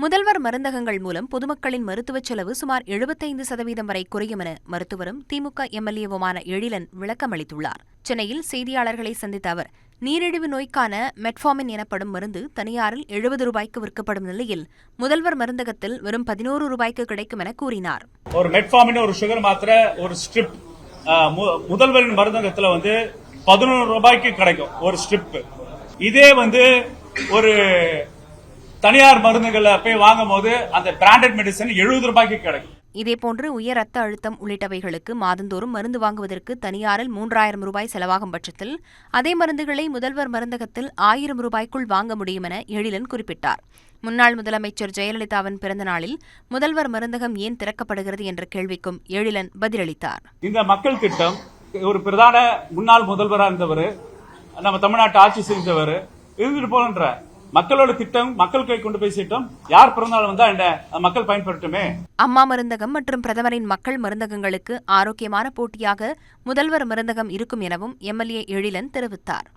முதல்வர் மருந்தகங்கள் மூலம் பொதுமக்களின் மருத்துவச் செலவு சுமார் 75% வரை குறையும் என மருத்துவரும் திமுக எம்எல்ஏவுமான எழிலன் விளக்கமளித்துள்ளார். சென்னையில் செய்தியாளர்களை சந்தித்த அவர், நீரிழிவு நோய்க்கான மெட்ஃபார்மின் எனப்படும் மருந்து தனியாரில் 70 ரூபாய்க்கு விற்கப்படும் நிலையில் முதல்வர் மருந்தகத்தில் வெறும் 11 ரூபாய்க்கு கிடைக்கும் என கூறினார். ஒரு மெட்ஃபார்மின் ஒரு சுகர் மாத்திரை ஒரு ஸ்ட்ரிப் முதல்வரின் மருந்தகத்தில் 11 ரூபாய்க்கு கிடைக்கும் ஒரு ஸ்ட்ரிப். இதே ஒரு தனியார் மருந்துகளை போய் வாங்கும் போது அந்த பிராண்டட் மெடிசன் 70 ரூபாய்க்கு கிடைக்கும். இதேபோன்று உயர் ரத்த அழுத்தம் உள்ளிட்டவைகளுக்கு மாதந்தோறும் மருந்து வாங்குவதற்கு தனியாரில் 3000 ரூபாய் செலவாகும் பட்சத்தில் அதே மருந்துகளை முதல்வர் மருந்தகத்தில் 1000 ரூபாய்க்குள் வாங்க முடியும் என எழிலன் குறிப்பிட்டார். முன்னாள் முதலமைச்சர் ஜெயலலிதாவின் பிறந்த நாளில் முதல்வர் மருந்தகம் ஏன் திறக்கப்படுகிறது என்ற கேள்விக்கும் எழிலன் பதிலளித்தார். இந்த மக்கள் திட்டம் ஒரு பிரதான முன்னாள் முதல்வராக இருந்தவர், நம்ம தமிழ்நாட்டை ஆட்சி செஞ்சவர் இருந்துட்டு போன்ற மக்களோட திட்டம் மக்களுக்கு கொண்டு போய் சேர்த்தோம். யார் பிறந்தாலும் வந்தா என்ன மக்கள் பயன்படுத்துமே. அம்மா மருந்தகம் மற்றும் பிரதமரின் மக்கள் மருந்தகங்களுக்கு ஆரோக்கியமான போட்டியாக முதல்வர் மருந்தகம் இருக்கும் எனவும் எம்எல்ஏ எழிலன் தெரிவித்தார்.